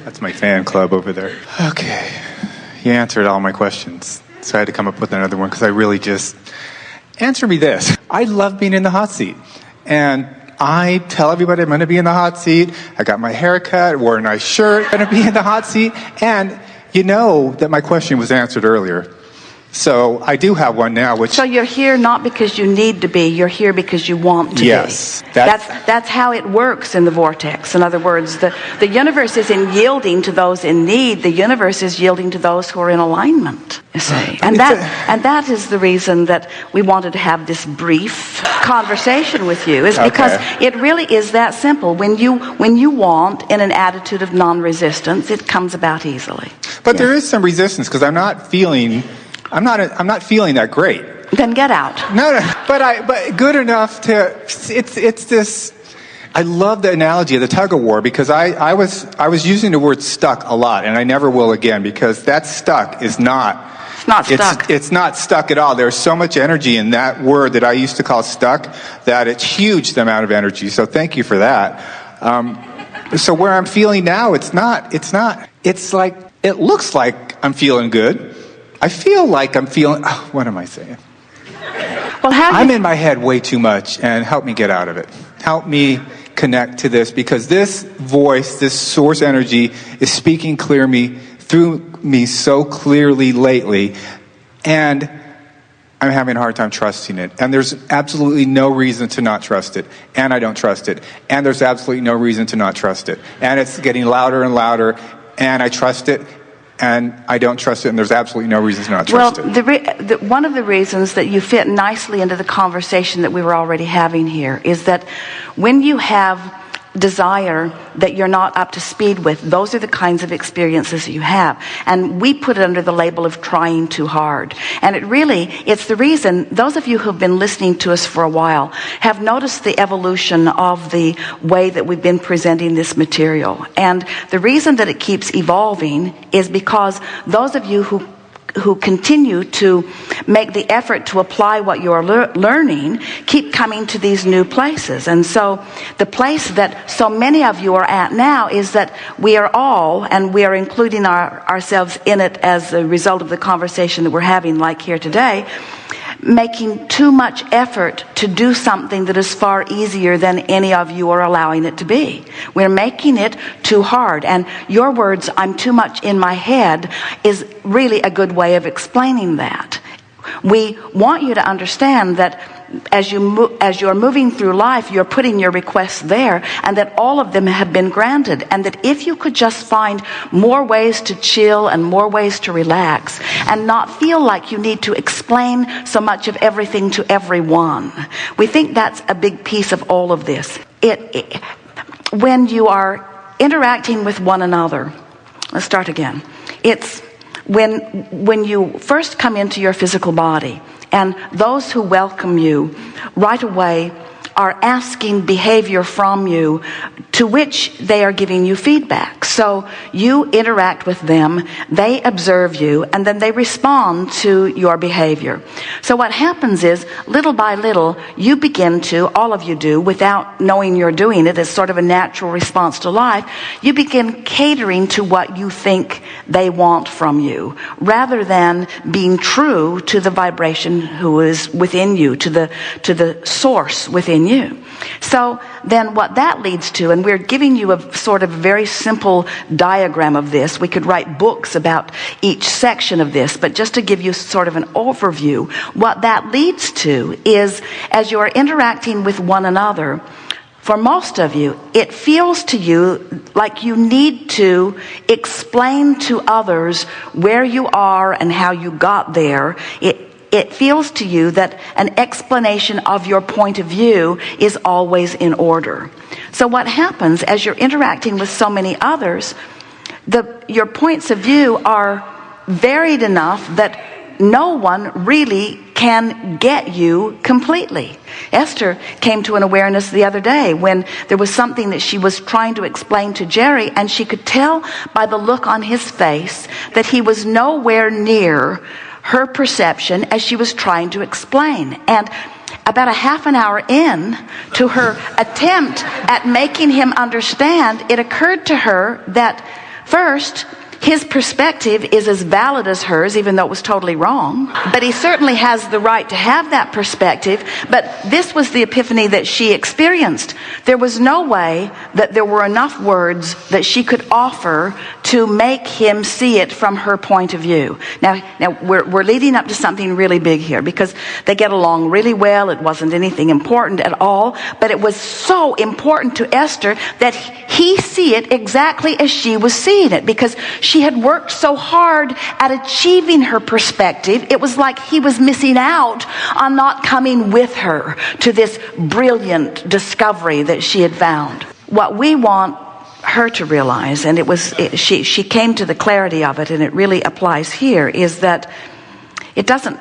That's my fan club over there. Okay. You answered all my questions. So I had to come up with another one because I really just... Answer me this. I love being in the hot seat. And I tell everybody I'm going to be in the hot seat. I got my hair cut, wore a nice shirt, going to be in the hot seat. And you know that my question was answered earlier. So I do have one now, which... So you're here not because you need to be, you're here because you want to be. Yes. That's how it works in the vortex. In other words, the universe isn't yielding to those in need, the universe is yielding to those who are in alignment, you see. And that is the reason that we wanted to have this brief conversation with you, is because it really is that simple. When you want in an attitude of non-resistance, it comes about easily. But there is some resistance because I'm not feeling that great. Then get out. No, but good enough to. It's this. I love the analogy of the tug of war because I was using the word stuck a lot, and I never will again because that stuck is not. It's not stuck. It's not stuck at all. There's so much energy in that word that I used to call stuck that it's huge, the amount of energy. So thank you for that. So where I'm feeling now, it's not. It's like it looks like I'm feeling good. I feel like I'm feeling... Oh, what am I saying? Well, I'm in my head way too much, and help me get out of it. Help me connect to this, because this voice, this source energy, is speaking through me so clearly lately, and I'm having a hard time trusting it. And there's absolutely no reason to not trust it, and I don't trust it. And there's absolutely no reason to not trust it. And it's getting louder and louder, and I trust it, and I don't trust it, and there's absolutely no reason to not trust it. One of the reasons that you fit nicely into the conversation that we were already having here is that when you have desire that you're not up to speed with, those are the kinds of experiences you have. And we put it under the label of trying too hard. And it's the reason, those of you who've been listening to us for a while have noticed the evolution of the way that we've been presenting this material. And the reason that it keeps evolving is because those of you who continue to make the effort to apply what you're learning keep coming to these new places. And so the place that so many of you are at now is that we are all, and we are including ourselves in it as a result of the conversation that we're having, like here today, making too much effort to do something that is far easier than any of you are allowing it to be. We're making it too hard. And your words, "I'm too much in my head," is really a good way of explaining that. We want you to understand that as you're moving through life, you're putting your requests there, and that all of them have been granted, and that if you could just find more ways to chill and more ways to relax and not feel like you need to explain so much of everything to everyone. We think that's a big piece of all of this. When you are interacting with one another, let's start again. It's when you first come into your physical body, and those who welcome you right away are asking behavior from you to which they are giving you feedback. So you interact with them, they observe you, and then they respond to your behavior. So what happens is, little by little, you begin to, all of you do, without knowing you're doing it, as sort of a natural response to life, you begin catering to what you think they want from you, rather than being true to the vibration who is within you, to the source within you. So then what that leads to, and we're giving you a sort of very simple diagram of this. We could write books about each section of this, but just to give you sort of an overview, what that leads to is, as you're interacting with one another, for most of you, it feels to you like you need to explain to others where you are and how you got there. It feels to you that an explanation of your point of view is always in order. So what happens as you're interacting with so many others, your points of view are varied enough that no one really can get you completely. Esther came to an awareness the other day when there was something that she was trying to explain to Jerry, and she could tell by the look on his face that he was nowhere near her perception as she was trying to explain. And about a half an hour in to her attempt at making him understand, it occurred to her that First, his perspective is as valid as hers, even though it was totally wrong. But he certainly has the right to have that perspective. But this was the epiphany that she experienced. There was no way that there were enough words that she could offer to make him see it from her point of view. Now we're leading up to something really big here, because they get along really well. It wasn't anything important at all, but it was so important to Esther that he see it exactly as she was seeing it, because she had worked so hard at achieving her perspective. It was like he was missing out on not coming with her to this brilliant discovery that she had found. What we want her to realize, and she came to the clarity of it, and it really applies here, is that it doesn't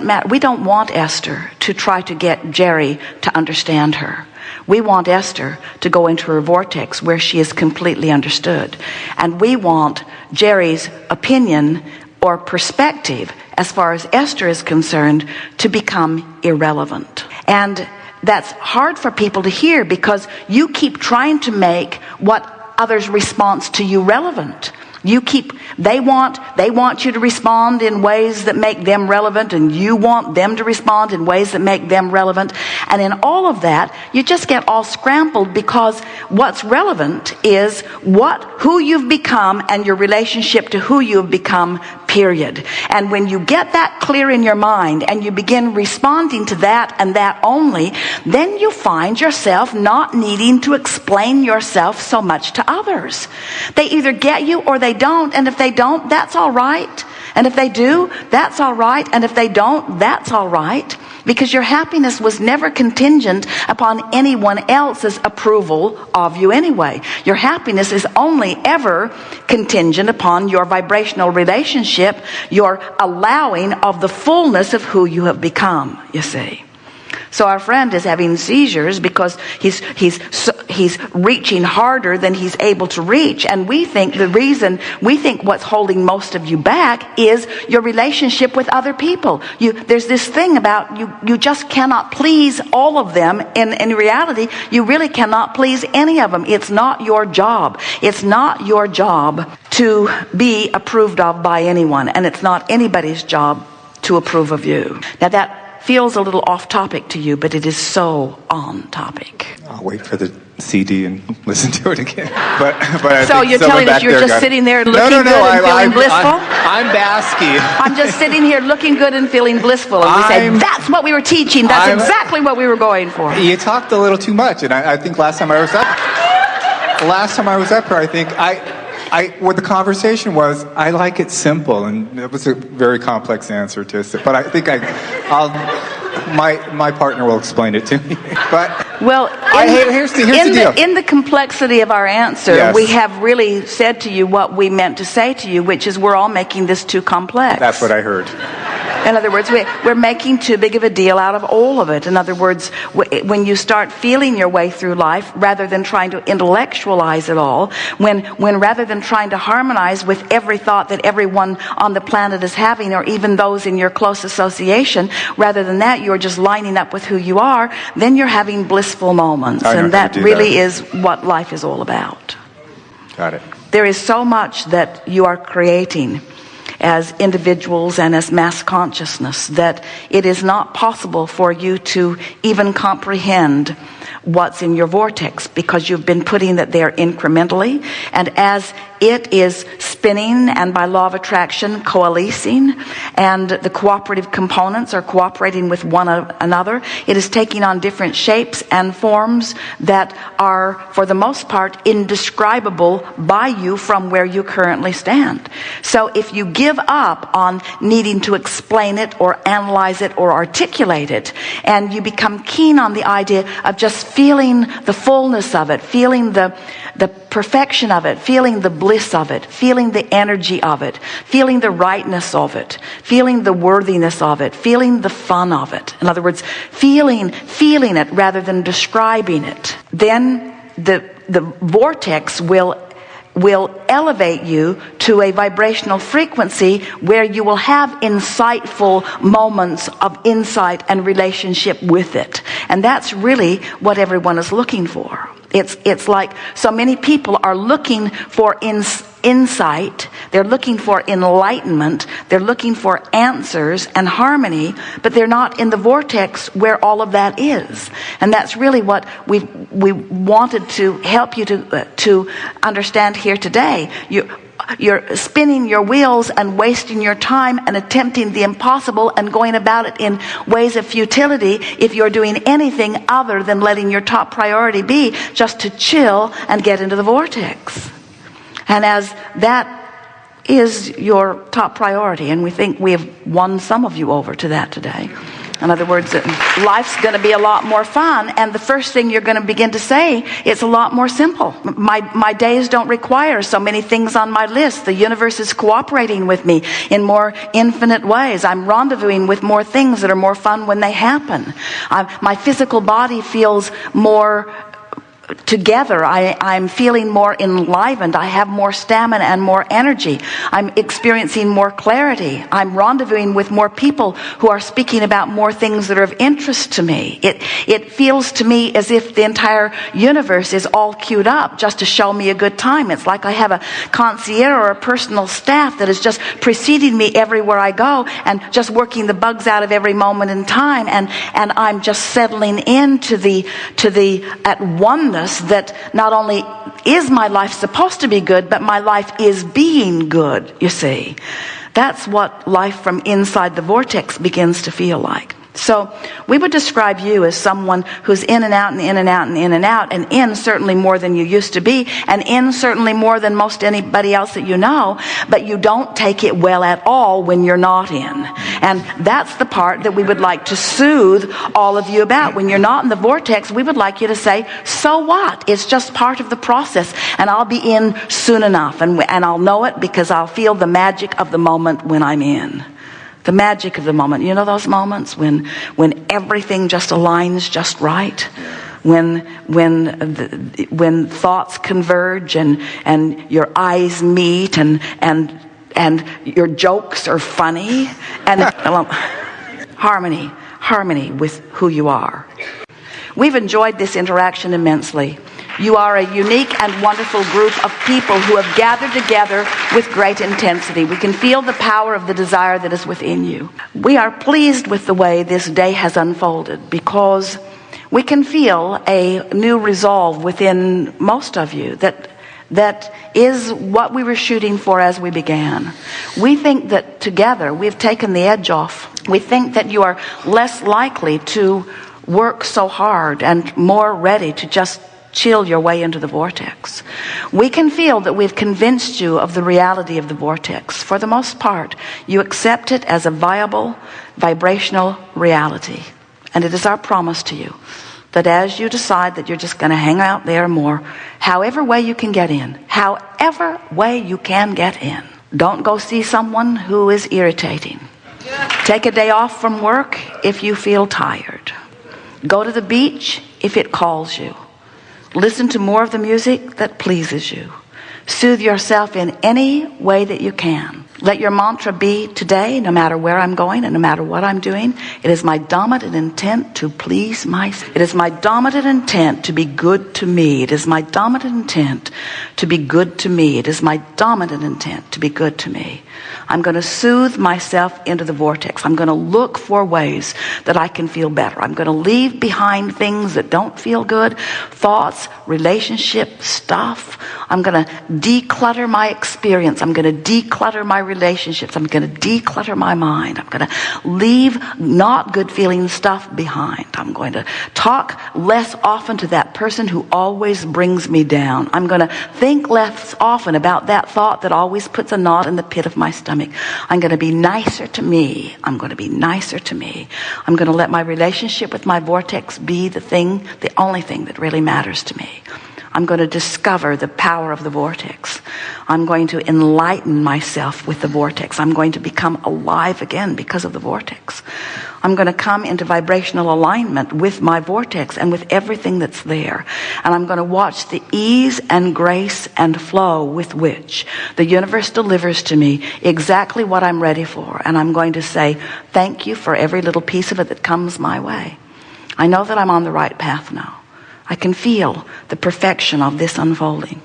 matter. We don't want Esther to try to get Jerry to understand her. We want Esther to go into her vortex where she is completely understood. And we want Jerry's opinion or perspective, as far as Esther is concerned, to become irrelevant. And that's hard for people to hear, because you keep trying to make what others' response to you relevant. They want you to respond in ways that make them relevant, and you want them to respond in ways that make them relevant. And in all of that, you just get all scrambled, because what's relevant is who you've become and your relationship to who you've become, period. And when you get that clear in your mind and you begin responding to that and that only, then you find yourself not needing to explain yourself so much to others. They either get you or they don't, and if they don't, that's all right. And if they do, that's all right. And if they don't, that's all right. Because your happiness was never contingent upon anyone else's approval of you anyway. Your happiness is only ever contingent upon your vibrational relationship, your allowing of the fullness of who you have become, you see. So our friend is having seizures because he's reaching harder than he's able to reach. And we think what's holding most of you back is your relationship with other people. There's this thing about you just cannot please all of them. In reality, you really cannot please any of them. It's not your job. It's not your job to be approved of by anyone. And it's not anybody's job to approve of you. Now that feels a little off topic to you, but it is so on topic. I'll wait for the CD and listen to it again. But I so think you're telling us you're just sitting there looking good and feeling blissful? I'm basking. I'm just sitting here looking good and feeling blissful. And we say, that's what we were teaching. That's exactly what we were going for. You talked a little too much, and I think last time I was up here, I think what the conversation was, I like it simple, and it was a very complex answer to it. But I think my partner will explain it to me. But here's the deal. In the complexity of our answer, yes, we have really said to you what we meant to say to you, which is we're all making this too complex. That's what I heard. In other words, we're making too big of a deal out of all of it. In other words, when you start feeling your way through life, rather than trying to intellectualize it all, when rather than trying to harmonize with every thought that everyone on the planet is having, or even those in your close association, rather than that, you're just lining up with who you are, then you're having blissful moments. And that really is what life is all about. Got it. There is so much that you are creating as individuals and as mass consciousness that it is not possible for you to even comprehend what's in your vortex, because you've been putting it there incrementally, and as it is spinning and by law of attraction coalescing, and the cooperative components are cooperating with one another, it is taking on different shapes and forms that are, for the most part, indescribable by you from where you currently stand. So if you give up on needing to explain it or analyze it or articulate it, and you become keen on the idea of just feeling the fullness of it, feeling the perfection of it, feeling the bliss of it, feeling the energy of it, feeling the rightness of it, feeling the worthiness of it, feeling the fun of it. In other words, feeling it rather than describing it. Then the vortex will will elevate you to a vibrational frequency where you will have insightful moments of insight and relationship with it. And that's really what everyone is looking for. It's like so many people are looking for insight, they're looking for enlightenment, they're looking for answers and harmony, but they're not in the vortex where all of that is. And that's really what we wanted to help you to understand here today. You're spinning your wheels and wasting your time and attempting the impossible and going about it in ways of futility if you're doing anything other than letting your top priority be just to chill and get into the vortex. And as that is your top priority, and we think we have won some of you over to that today. In other words, life's going to be a lot more fun, and the first thing you're going to begin to say, it's a lot more simple. My days don't require so many things on my list. The universe is cooperating with me in more infinite ways. I'm rendezvousing with more things that are more fun when they happen. My physical body feels more together. I'm feeling more enlivened. I have more stamina and more energy. I'm experiencing more clarity. I'm rendezvousing with more people who are speaking about more things that are of interest to me. It feels to me as if the entire universe is all queued up just to show me a good time. It's like I have a concierge or a personal staff that is just preceding me everywhere I go and just working the bugs out of every moment in time. And I'm just settling into the at oneness that not only is my life supposed to be good, but my life is being good, you see. That's what life from inside the vortex begins to feel like. So we would describe you as someone who's in and out and in and out and in and out, and in certainly more than you used to be, and in certainly more than most anybody else that you know, but you don't take it well at all when you're not in. And that's the part that we would like to soothe all of you about. When you're not in the vortex, we would like you to say, so what? It's just part of the process, and I'll be in soon enough, and I'll know it because I'll feel the magic of the moment when I'm in. The magic of the moment. You know those moments when everything just aligns just right? When thoughts converge and your eyes meet and your jokes are funny and harmony with who you are. We've enjoyed this interaction immensely. You are a unique and wonderful group of people who have gathered together with great intensity. We can feel the power of the desire that is within you. We are pleased with the way this day has unfolded because we can feel a new resolve within most of you that is what we were shooting for as we began. We think that together we've taken the edge off. We think that you are less likely to work so hard and more ready to just chill your way into the vortex. We can feel that we've convinced you of the reality of the vortex. For the most part, you accept it as a viable, vibrational reality. And it is our promise to you that as you decide that you're just going to hang out there more, however way you can get in, don't go see someone who is irritating. Take a day off from work if you feel tired. Go to the beach if it calls you. Listen to more of the music that pleases you. Soothe yourself in any way that you can. Let your mantra be today, no matter where I'm going and no matter what I'm doing, it is my dominant intent to please myself. It is my dominant intent to be good to me. It is my dominant intent to be good to me. It is my dominant intent to be good to me. I'm going to soothe myself into the vortex. I'm going to look for ways that I can feel better. I'm going to leave behind things that don't feel good, thoughts, relationship stuff. I'm going to declutter my experience. I'm going to declutter my relationships. I'm going to declutter my mind. I'm going to leave not good feeling stuff behind. I'm going to talk less often to that person who always brings me down. I'm going to think less often about that thought that always puts a knot in the pit of my stomach. I'm going to be nicer to me. I'm going to be nicer to me. I'm going to let my relationship with my vortex be the only thing that really matters to me. I'm going to discover the power of the vortex. I'm going to enlighten myself with the vortex. I'm going to become alive again because of the vortex. I'm going to come into vibrational alignment with my vortex and with everything that's there. And I'm going to watch the ease and grace and flow with which the universe delivers to me exactly what I'm ready for. And I'm going to say, thank you for every little piece of it that comes my way. I know that I'm on the right path now. I can feel the perfection of this unfolding.